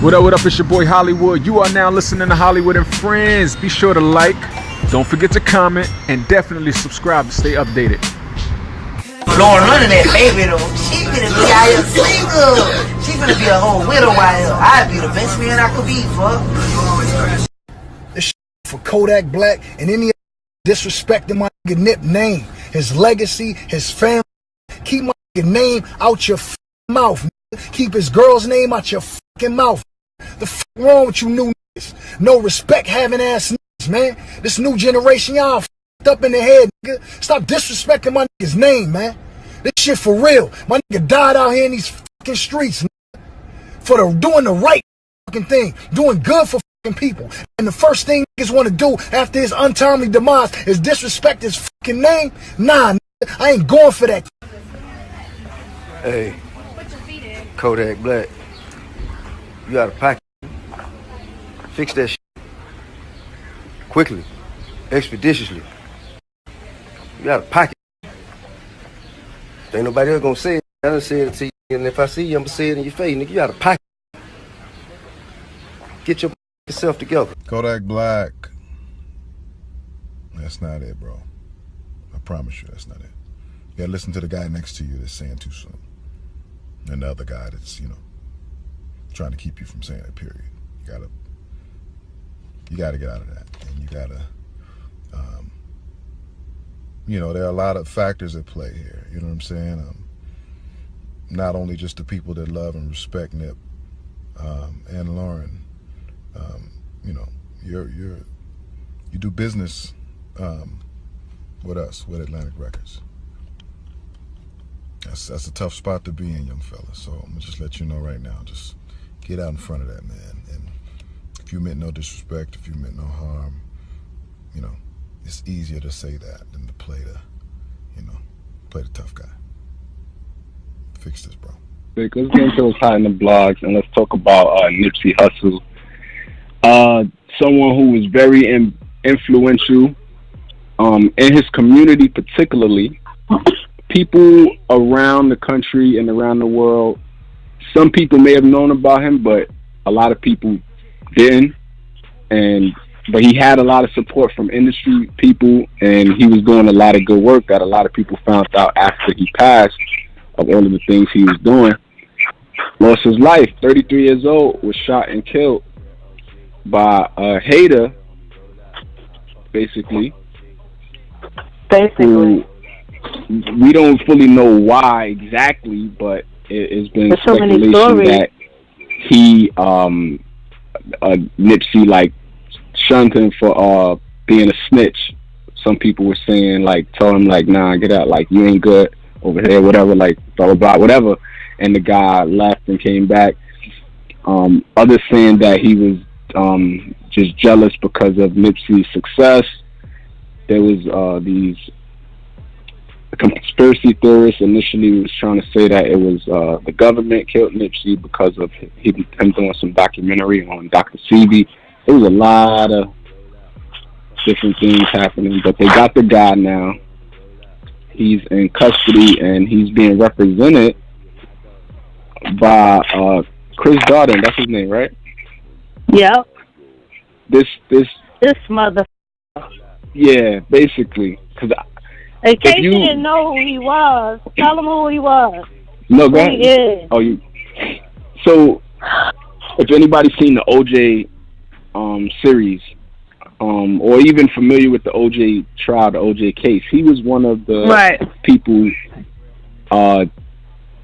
What up, it's your boy Hollywood. You are now listening to Hollywood and Friends. Be sure to like, don't forget to comment, and definitely subscribe to stay updated. Lauren running that baby though. She finna be out here single. She finna be a whole widow out here. I'd be the best man I could be, fuck. This shit for Kodak Black and any disrespecting my nigga Nip name, his legacy, his family. Keep my nigga name out your mouth. Keep his girl's name out your fucking mouth. The fuck wrong with you new niggas? No respect having ass niggas, man. This new generation, y'all fucked up in the head, nigga. Stop disrespecting my nigga's name, man. This shit for real. My nigga died out here in these fucking streets, nigga, for doing the right fucking thing, doing good for fucking people. And the first thing niggas want to do after his untimely demise is disrespect his fucking name? Nah, nigga, I ain't going for that. Hey, Kodak Black, you got a pocket. Fix that shit quickly, expeditiously. You got a pocket. Ain't nobody else gonna say it. I done said it to you, and if I see you, I'm gonna say it in your face, nigga. You got a pocket. Get yourself together. Kodak Black. That's not it, bro. I promise you, that's not it. You gotta listen to the guy next to you that's saying too soon. And the other guy that's, trying to keep you from saying it, period. You gotta get out of that. And you gotta, there are a lot of factors at play here. You know what I'm saying? Not only just the people that love and respect Nip and Lauren. You do business with us, with Atlantic Records. That's a tough spot to be in, young fella. So I'm gonna just let you know right now. Just get out in front of that, man. And if you meant no disrespect, if you meant no harm, it's easier to say that than to play the tough guy. Fix this, bro. Let's get into what's hot in the blogs, and let's talk about Nipsey Hussle. Someone who was very influential in his community, particularly. People around the country and around the world, some people may have known about him, but a lot of people didn't. But he had a lot of support from industry people, and he was doing a lot of good work that a lot of people found out after he passed of all of the things he was doing. Lost his life, 33 years old, was shot and killed by a hater, basically. Who, we don't fully know why exactly, but it's been speculation that he, Nipsey, shunned him for being a snitch. Some people were saying, told him, nah, get out, you ain't good over here, whatever, blah, blah, blah, whatever. And the guy left and came back. Others saying that he was just jealous because of Nipsey's success. There was these conspiracy theorists initially was trying to say that it was the government killed Nipsey because of him doing some documentary on Dr. Sebi. There was a lot of different things happening, but they got the guy now. He's in custody and he's being represented by Chris Darden. That's his name, right? Yep. This mother. Yeah, basically. In case you didn't know who he was, tell him who he was. No, go ahead. So if anybody's seen the OJ series, or even familiar with the OJ trial, the OJ case, he was one of the people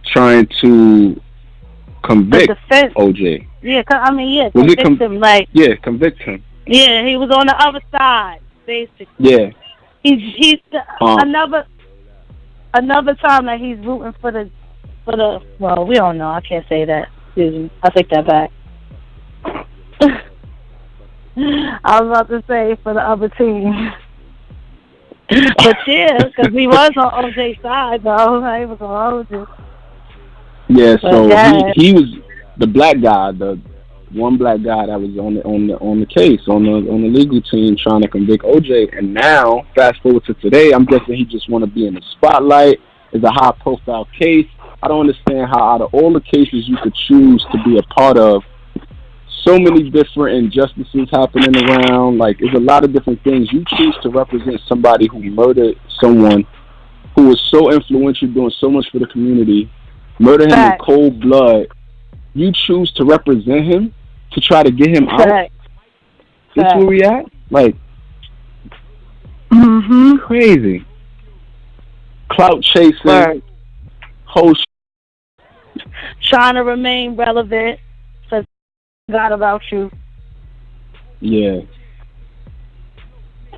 trying to convict OJ. Yeah, convict him. Convict him. Yeah, he was on the other side, basically. Yeah. He's another time that he's rooting for the well, we don't know. I can't say that. Excuse me. I take that back. I was about to say for the other team. But yeah, because he was on OJ's side, though. I was on OJ. Yeah, so he was the black guy, the one black guy that was on the case, on the legal team trying to convict OJ. And now, fast forward to today, I'm guessing he just want to be in the spotlight. It's a high profile case. I don't understand how out of all the cases you could choose to be a part of, so many different injustices happening around. Like, there's a lot of different things. You choose to represent somebody who murdered someone who was so influential, doing so much for the community, murder him in cold blood. You choose to represent him to try to get him out. That's where we at? Like, crazy. Clout chasing. Whole trying to remain relevant. So, God about you. Yeah.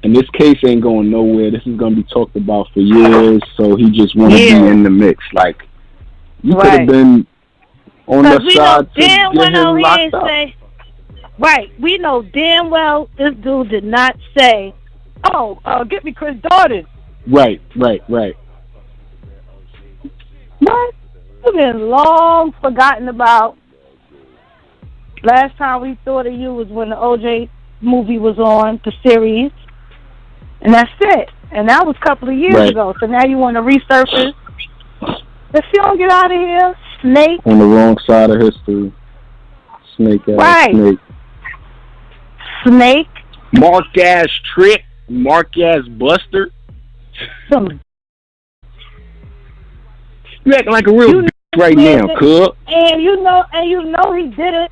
And this case ain't going nowhere. This is going to be talked about for years. So he just want to be in the mix. Like, you could have been on the side to get him locked up. Right. We know damn well this dude did not say, "Oh, get me Chris Darden." Right. What? You've been long forgotten about. Last time we thought of you was when the OJ movie was on, the series. And that's it. And that was a couple of years ago. So now you want to resurface. If you don't get out of here, snake. On the wrong side of history. Snake ass snake. Snake. Mark ass trick. Mark ass buster. You acting like a real bitch right now, cuz. And you know he did it.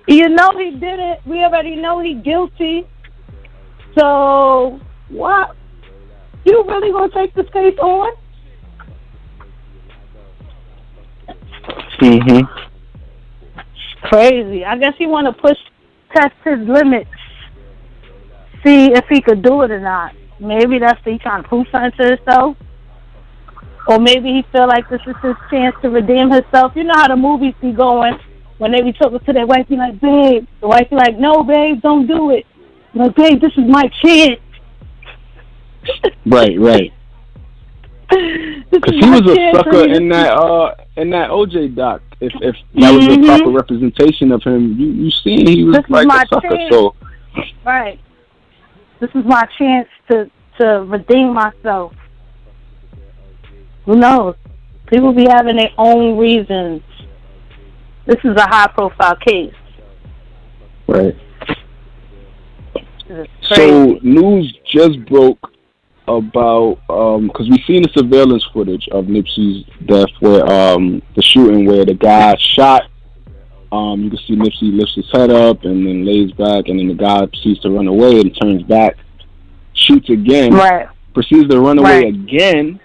You know he did it. We already know he's guilty. So what? You really gonna take this case on? Crazy. I guess he want to test his limits, see if he could do it or not. Maybe that's he trying to prove something to himself, or maybe he feel like this is his chance to redeem himself. You know how the movies be going when they be talking to their wife, be like, "Babe," the wife be like, "No, babe, don't do it." Like, "Babe, this is my chance." Right. Because he was a sucker in that OJ doc. If that was a proper representation of him, you seen he was like a sucker. Chance. So right, this is my chance to redeem myself. Who knows? People be having their own reasons. This is a high-profile case. Right. So news just broke about because we seen the surveillance footage of Nipsey's death, where the shooting where the guy shot. You can see Nipsey lifts his head up and then lays back, and then the guy proceeds to run away and turns back, shoots again, proceeds to run away again,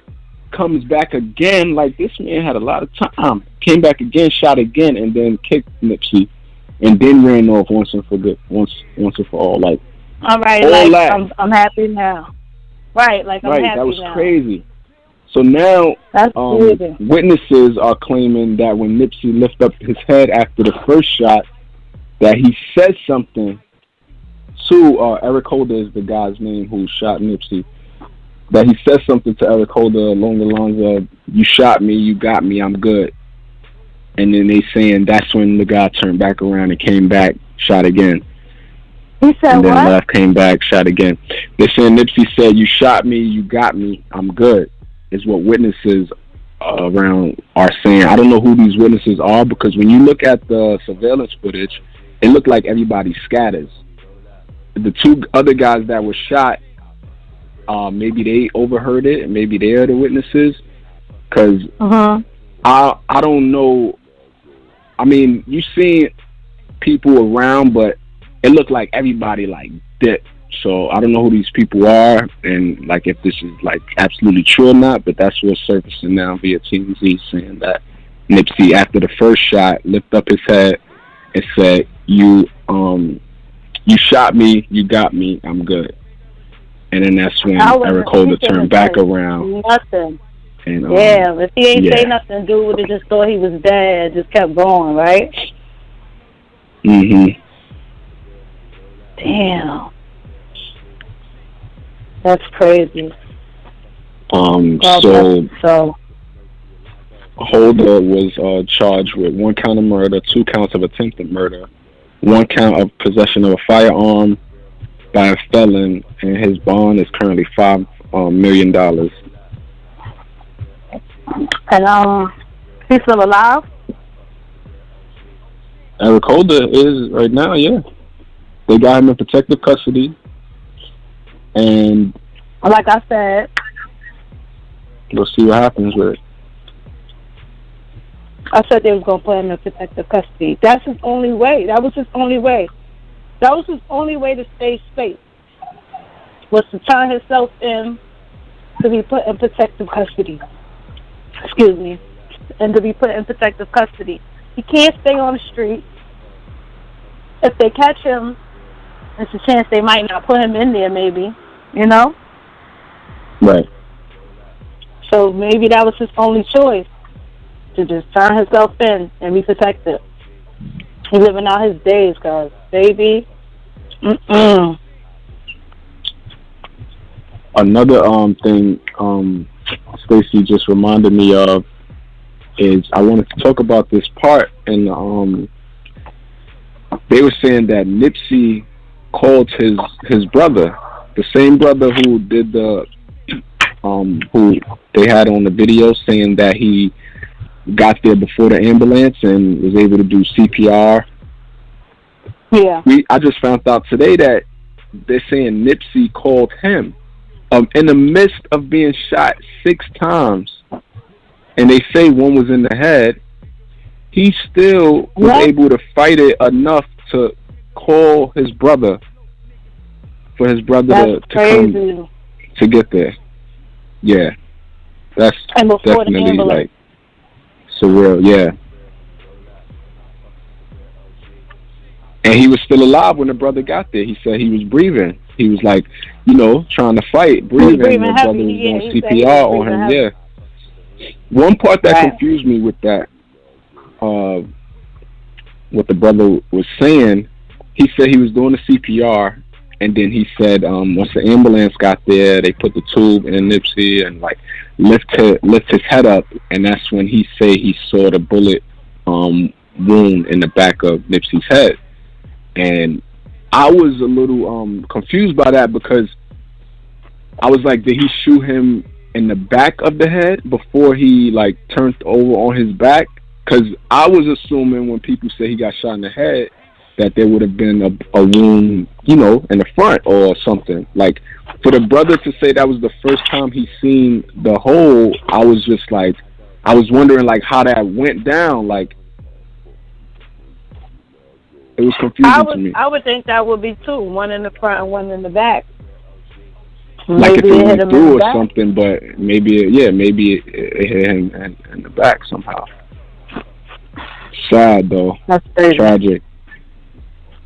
comes back again. Like, this man had a lot of time. Came back again, shot again, and then kicked Nipsey, and then ran off once and for all. Like, all right, all like I'm happy now. Right, like I'm happy now. That was crazy. So now witnesses are claiming that when Nipsey lifted up his head after the first shot, that he said something to Eric Holder is the guy's name who shot Nipsey. That he said something to Eric Holder along the lines of, "You shot me, you got me, I'm good." And then they saying that's when the guy turned back around and came back, shot again. He said and then what? left, came back, shot again. They're saying Nipsey said, "You shot me, you got me, I'm good," is what witnesses around are saying. I don't know who these witnesses are, because when you look at the surveillance footage, it looked like everybody scatters. The two other guys that were shot, maybe they overheard it, and maybe they are the witnesses, because I don't know. I mean, you seen people around, but it looked like everybody like dipped. So I don't know who these people are, and like if this is like absolutely true or not. But that's what's surfacing now via TMZ, saying that Nipsey, after the first shot, lifted up his head and said, "You shot me, you got me, I'm good." And then that's when Eric Holder turned back around. Nothing. And, if he ain't say nothing, dude would have just thought he was dead, just kept going, right? Damn. That's crazy. So Holder was charged with 1 count of murder, 2 counts of attempted murder, 1 count of possession of a firearm by a felon, and his bond is currently $5 million. And he's still alive? Eric Holder is right now, yeah. They got him in protective custody. And like I said, we'll see what happens with it. I said they was going to put him in protective custody. That's his only way. That was his only way. That was his only way to stay safe, was to turn himself in to be put in protective custody. Excuse me. And to be put in protective custody. He can't stay on the street. If they catch him, there's a chance they might not put him in there, maybe. You know? Right. So maybe that was his only choice, to just turn himself in and be protected. He's living out his days, guys. Baby. Another thing Stacey just reminded me of is I wanted to talk about this part, and they were saying that Nipsey called his brother, the same brother who did the who they had on the video, saying that he got there before the ambulance and was able to do CPR. Yeah. I just found out today that they're saying Nipsey called him in the midst of being shot 6 times, and they say one was in the head. He still was able to fight it enough to call his brother, for his brother to come to get there. Yeah, that's definitely like surreal. Yeah, and he was still alive when the brother got there. He said he was breathing. He was like, trying to fight, breathing. And the brother was doing CPR on him. Yeah. One part that confused me with that, what the brother was saying, he said he was doing the CPR, and then he said once the ambulance got there, they put the tube in Nipsey and like lift his head up, and that's when he saw the bullet wound in the back of Nipsey's head. And I was a little confused by that, because I was like, did he shoot him in the back of the head before he like turned over on his back? Because I was assuming when people say he got shot in the head that there would have been a wound, in the front or something. Like, for the brother to say that was the first time he seen the hole, I was just like, I was wondering like how that went down. Like, it was confusing to me. I would think that would be 2, one in the front and one in the back. Like maybe if it went through or something, but maybe it hit him in the back somehow. Sad though. That's crazy. Tragic.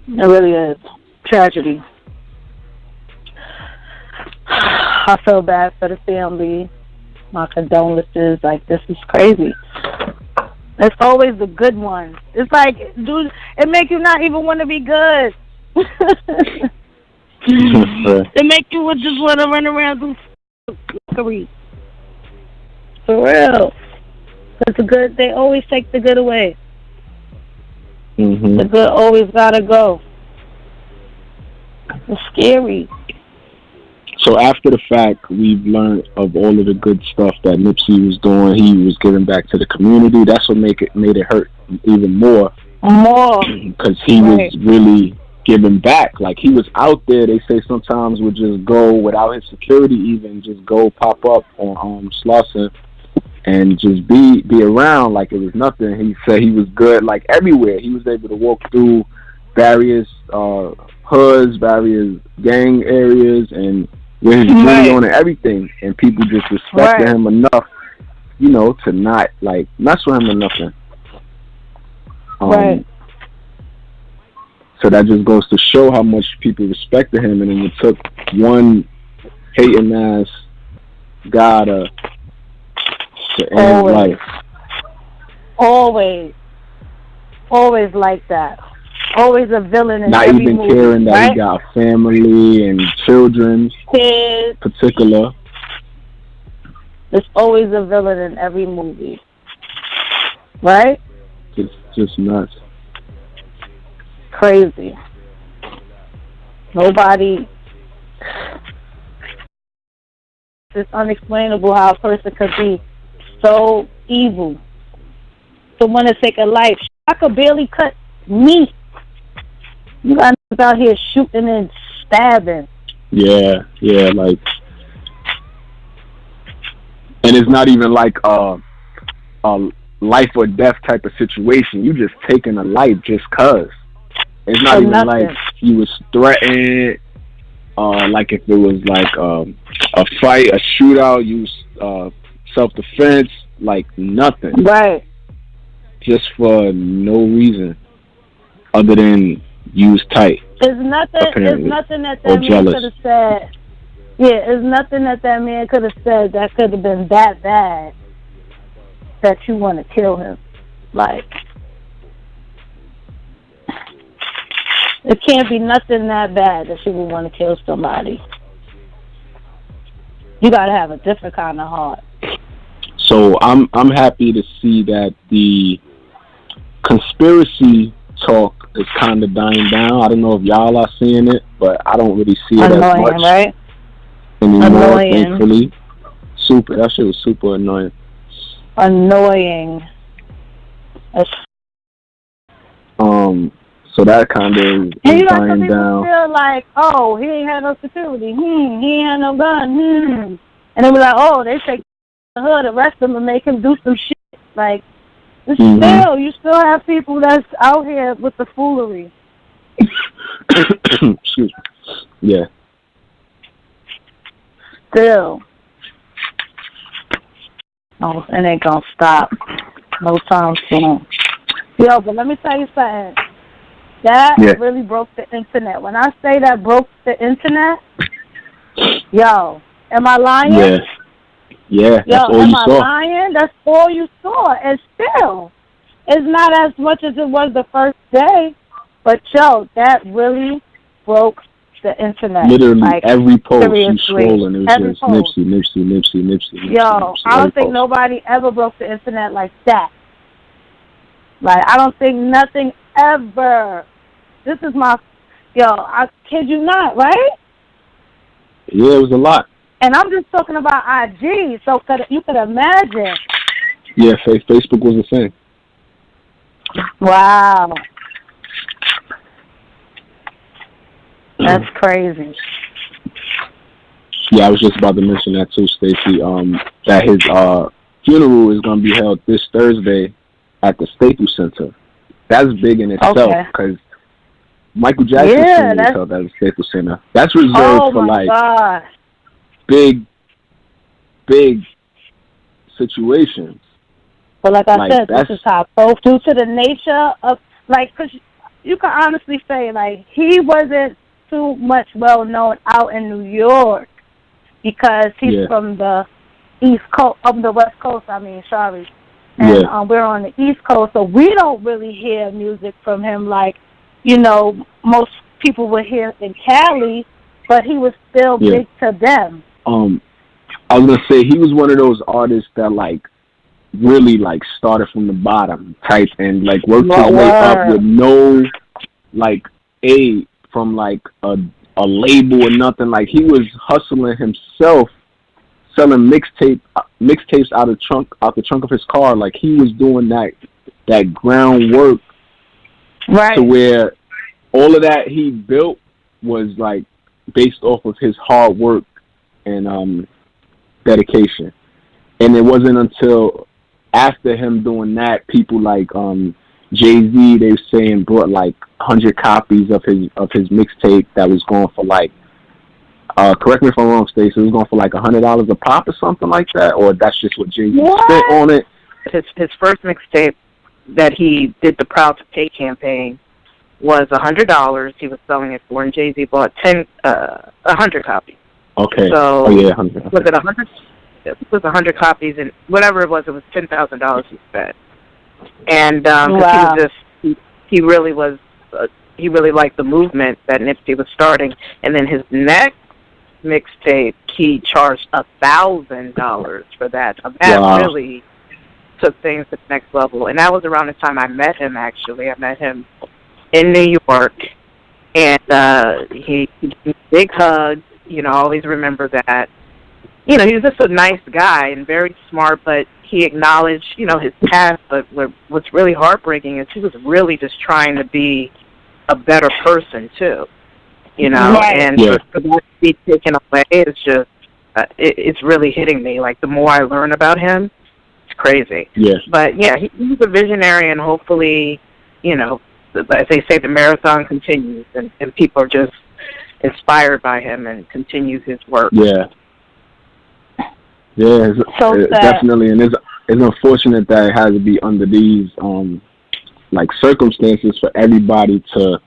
It really is. Tragedy. I feel bad for the family. My condolences. Like, this is crazy. It's always the good ones. It's like, dude, it make you not even want to be good. It make you just want to run around do fuckery. For real. Because the good, they always take the good away. Mm-hmm. The good always gotta go. It's scary. So after the fact, we've learned of all of the good stuff that Nipsey was doing. He was giving back to the community. That's what made it hurt even more. Because he was really giving back. Like, he was out there. They say sometimes would just go without his security, even just go pop up on Slauson and just be around like it was nothing. He said he was good, like everywhere. He was able to walk through various hoods, various gang areas, and with his jewelry on and everything, and people just respected him enough, to not like mess with him or nothing. So that just goes to show how much people respected him, and then it took one hating ass guy to end his life. Always like that. Always a villain in not every even movie, caring that he got family and children, kids, particular. There's always a villain in every movie, right? Just nuts. Crazy. Nobody. It's unexplainable how a person could be so evil to want to take a life. I could barely cut meat. You got niggas out here shooting and stabbing. Yeah, like, and it's not even like a life or death type of situation. You just taking a life just cause. It's not even like you was threatened. Like if it was like a fight, a shootout, you self-defense, like nothing. Right. Just for no reason other than you was tight. It's nothing that man could have said. Yeah, it's nothing that man could have said that could have been that bad that you want to kill him. Like, it can't be nothing that bad that you would want to kill somebody. You gotta have a different kind of heart. So I'm happy to see that the conspiracy talk is kind of dying down. I don't know if y'all are seeing it, but I don't really see it as much right? anymore, thankfully. That shit was super annoying. Annoying. So that kind of is dying down. Feel like, oh, he ain't had no security. He ain't had no gun. And they were like, oh, they take the hood, arrest him, and make him do some shit. Like, still, you still have people that's out here with the foolery. Excuse me. Yeah. Still. Oh, it ain't gonna stop. No time soon. Yo, but let me tell you something. That really broke the internet. When I say that broke the internet, yo, am I lying? Yeah, that's all you saw. Am I lying? That's all you saw. And still, it's not as much as it was the first day. But, yo, that really broke the internet. Literally, like, every post seriously. you scrolling, it was just Nipsey. Yo, I don't think nobody ever broke the internet like that. Like, I don't think nothing ever. This is my, I kid you not, right? Yeah, it was a lot. And I'm just talking about IG, so you could imagine. Yeah, Facebook was the same. Wow. That's crazy. Yeah, I was just about to mention that too, Stacey. That his funeral is going to be held this Thursday at the Staples Center. That's big in itself because Michael Jackson's funeral is held at the Staples Center. That's reserved for like big situations. But like I said, this is how both due to the nature of because you can honestly say he wasn't too much well known out in New York because he's from the East Coast, the West Coast. And we're on the East Coast, so we don't really hear music from him like most people would hear in Cali. But he was still big to them. I was gonna say he was one of those artists that really started from the bottom type and worked his way up with no aid from a label or nothing. He was hustling himself, selling mixtapes out the trunk of his car. He was doing that groundwork to where all of that he built was based off of his hard work and dedication. And it wasn't until after him doing that, people Jay-Z, they were saying, brought 100 copies of his mixtape that was going for correct me if I'm wrong, Stacey, it was going for $100 a pop or something like that, or that's just what Jay-Z spent on it. His first mixtape that he did the Proud to Pay campaign was $100. He was selling it for, and Jay-Z bought 100 copies. Okay. So 100. Was it 100? It was 100 copies, and whatever it was $10,000 he spent. And he really was, he really liked the movement that Nipsey was starting. And then his next mixtape, he charged $1,000 for that. That really took things to the next level. And that was around the time I met him. Actually, I met him in New York, and he gave me a big hug. I always remember that. He was just a nice guy and very smart, but he acknowledged, you know, his past, but what's really heartbreaking is he was really just trying to be a better person too, you know, and for that to be taken away is just, it's really hitting me. Like, the more I learn about him, it's crazy. Yeah. But yeah, he's a visionary, and hopefully, you know, as they say, the marathon continues, and people are just inspired by him and continues his work. Yeah. Yeah, definitely, and it's unfortunate that it has to be under these like circumstances for everybody to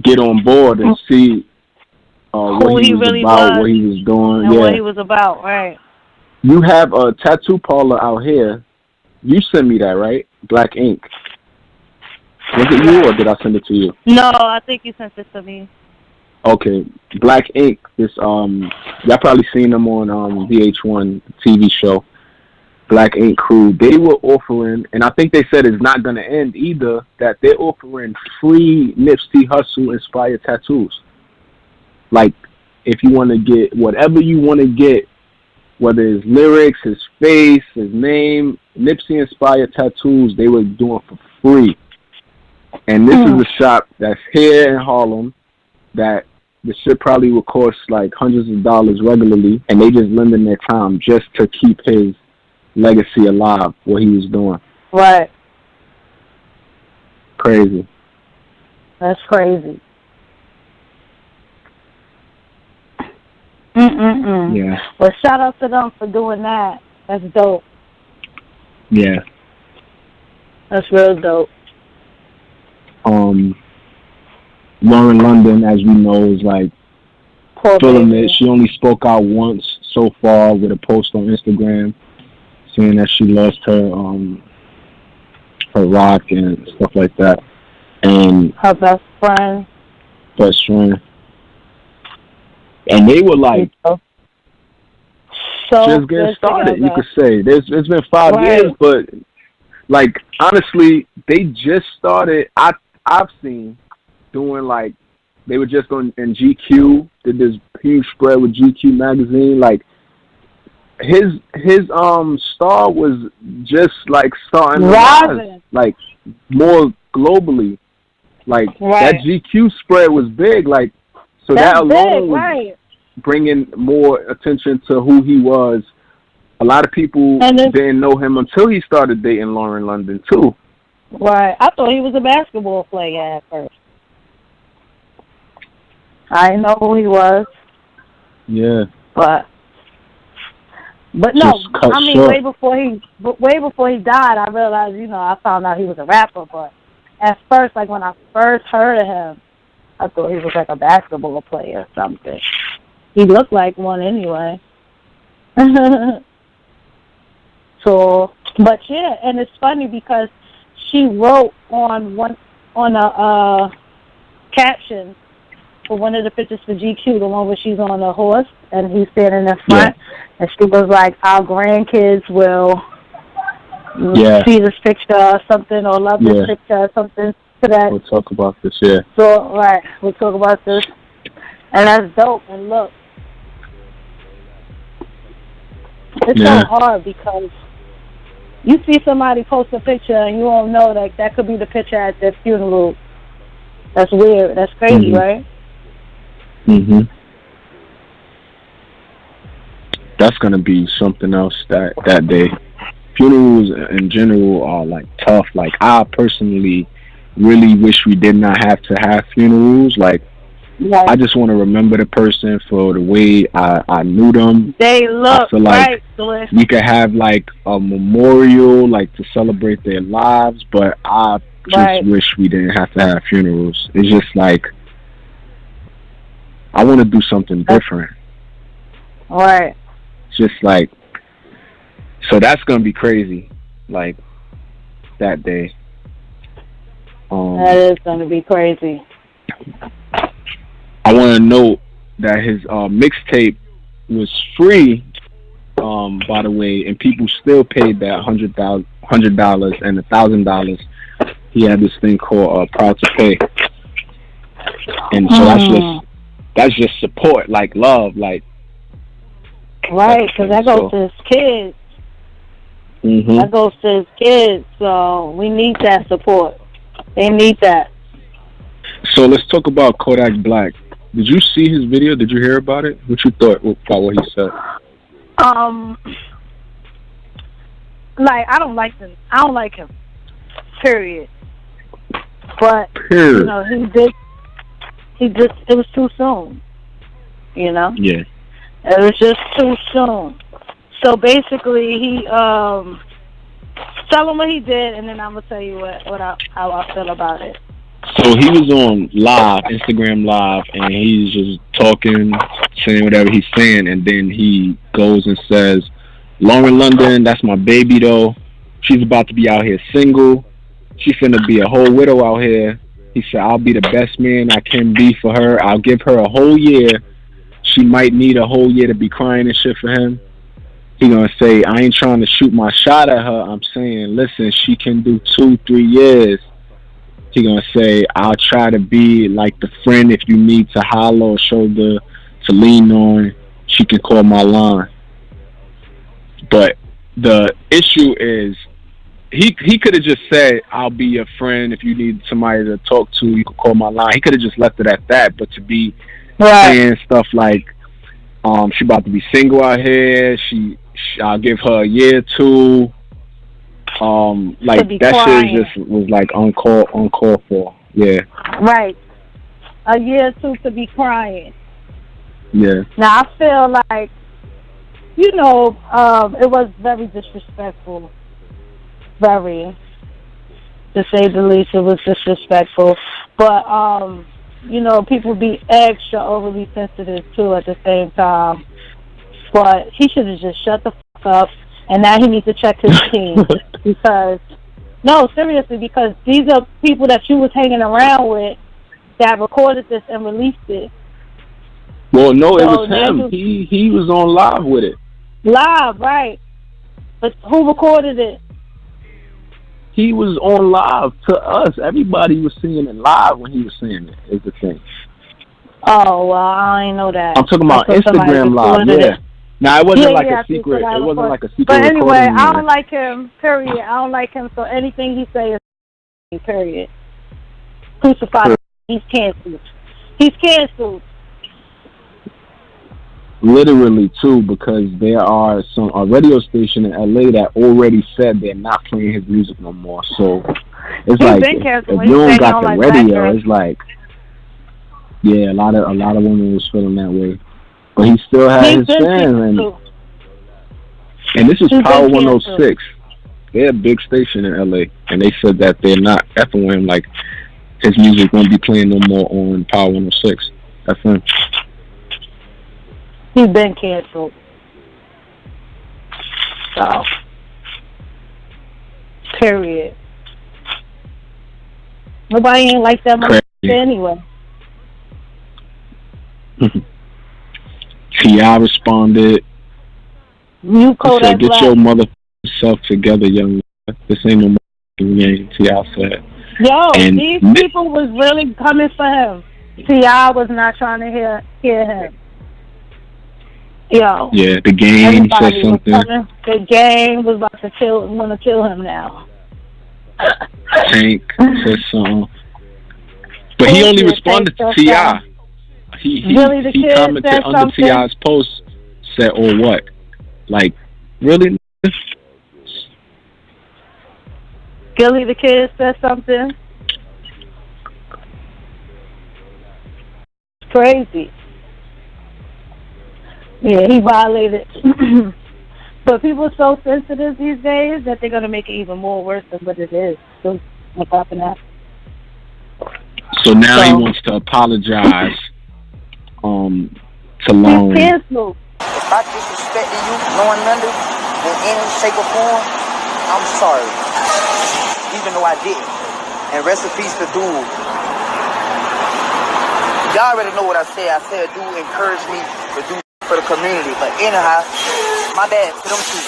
get on board and see what he was about, what he was doing, and what he was about, right? You have a tattoo parlor out here. You sent me that, right? Black Ink. Was it you, or did I send it to you? No, I think you sent it to me. Okay, Black Ink. This y'all probably seen them on VH1 TV show. Black Ink Crew. They were offering, and I think they said it's not gonna end either, that they're offering free Nipsey Hussle inspired tattoos. Like, if you want to get whatever you want to get, whether it's lyrics, his face, his name, Nipsey inspired tattoos, they were doing for free. And this is a shop that's here in Harlem that the shit probably would cost like hundreds of dollars regularly, and they just lending their time just to keep his legacy alive, what he was doing. Right. Crazy. That's crazy. Yeah. Well, shout out to them for doing that. That's dope. Yeah. That's real dope. Lauren London, as we know, is like feeling it. She only spoke out once so far with a post on Instagram saying that she lost her rock and stuff like that. And her best friend. And they were like so just getting started, you could say. It's been 5 years, but like honestly, they just started. I've seen doing like they were just on in GQ, did this huge spread with GQ magazine. Like his star was just like starting to rise, like more globally. Like that GQ spread was big. Like so that alone was bringing more attention to who he was. A lot of people didn't know him until he started dating Lauren London too. Right. I thought he was a basketball player at first. I didn't know who he was. Yeah. But no, I mean way before he died, I realized, you know, I found out he was a rapper. But at first, like when I first heard of him, I thought he was like a basketball player or something. He looked like one anyway. So, but yeah, and it's funny because she wrote on a caption for one of the pictures for GQ, the one where she's on a horse and he's standing in front, and she was like, "Our grandkids will see this picture or something, or love this picture or something to that." We'll talk about this, So, we'll talk about this, and that's dope. And look, it's so hard because you see somebody post a picture and you don't know that could be the picture at their funeral. That's weird. That's crazy, right? Mhm. That's gonna be something else that day. Funerals in general are like tough. Like I personally really wish we did not have to have funerals. Like I just want to remember the person for the way I knew them. They look I feel like we could have like a memorial, like to celebrate their lives, but I just wish we didn't have to have funerals. It's just like I want to do something different. Right. Just like, so that's gonna be crazy. Like that day. That is gonna be crazy. I want to note that his mixtape was free, by the way, and people still paid that $100 and $1,000. He had this thing called Proud to Pay, and so that's just support, like love, like because that goes to his kids. That goes to his kids, so we need that support. They need that. So let's talk about Kodak Black. Did you see his video? Did you hear about it? What you thought about what he said? Like I don't like him. I don't like him. Period. But Period. you know, he just it was too soon. You know? Yeah. It was just too soon. So basically he tell him what he did and then I'm gonna tell you how I feel about it. So he was on live, Instagram live, and he's just talking, saying whatever he's saying, and then he goes and says, Lauren London, that's my baby though. She's about to be out here single. She's finna be a whole widow out here. He said, I'll be the best man I can be for her. I'll give her a whole year. She might need a whole year to be crying and shit for him. He gonna say, I ain't trying to shoot my shot at her. I'm saying, listen, she can do 2-3 years. He gonna say, I'll try to be like the friend if you need to holler or shoulder to lean on. She can call my line. But the issue is, he could have just said, I'll be your friend if you need somebody to talk to. You can call my line. He could have just left it at that. But to be saying stuff like, she about to be single out here. I'll give her a year or two. Like that crying. shit just was like uncalled for. Yeah. Right. A year or two to be crying. Yeah. Now I feel like, you know, it was very disrespectful. Very. To say the least, it was disrespectful. But you know, people be extra overly sensitive too at the same time. But he should have just shut the fuck up. And now he needs to check his team because, no, seriously, because these are people that you was hanging around with that recorded this and released it. Well, no, it was him. He was on live with it. Live, right? But who recorded it? He was on live to us. Everybody was seeing it live when he was saying it. Is the thing. Oh well, I ain't know that. I'm talking about Instagram live. Yeah. Now it wasn't like a secret. It wasn't like a secret. But anyway, I don't like him. Period. I don't like him. So anything he say is period. Crucified. He's canceled. He's canceled. Literally too, because there are a radio station in LA that already said they're not playing his music no more. So it's like if you don't got the radio, it's like a lot of women was feeling that way. But he still had his fans, and this is Power 106. They're a big station in LA, and they said that they're not effing with him. Like his music won't be playing no more on Power 106 FM. He's been canceled. So, period. Nobody ain't like that much anyway. T.I. responded. You Kodak said, get Black. your mother self together, young man. This ain't no game, T.I. said. Yo, and these people was really coming for him. T.I. was not trying to hear him. Yo. Yeah, the game said something. The game was about to want to kill him now. Tank said something. But he only responded to T.I. He commented under T.I.'s post, said, or what? Like, really? Gilly the Kid said something. Crazy. Yeah, he violated. But people are so sensitive these days that they're going to make it even more worse than what it is. So, what's happening? So now he wants to apologize to Lauren. If I disrespected you, Lauren London, in any shape or form, I'm sorry. Even though I didn't. And rest in peace to Dude. Y'all already know what I said. I said Dude encouraged me to do for the community. But anyhow, my bad to them too.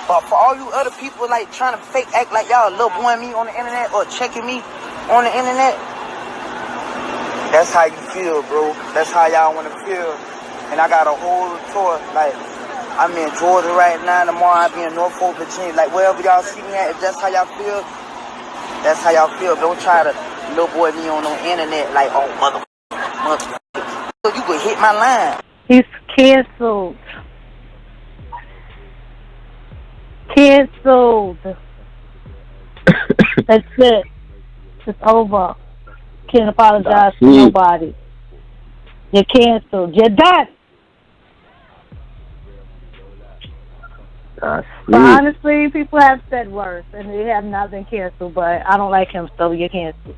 But for all you other people like trying to fake act like y'all love boying me on the internet or checking me on the internet, that's how you feel, bro. That's how y'all want to feel. And I got a whole tour, like, I'm in Georgia right now. Tomorrow I'll be in Norfolk, Virginia. Like, wherever y'all see me at, if that's how y'all feel, that's how y'all feel. Don't try to little boy me on the internet like, oh, motherfucker. You could hit my line. He's canceled. Canceled. That's it. It's over. Can't apologize to nobody. You're canceled. You're done. But honestly, people have said worse, and they have not been canceled, but I don't like him, so you're canceled.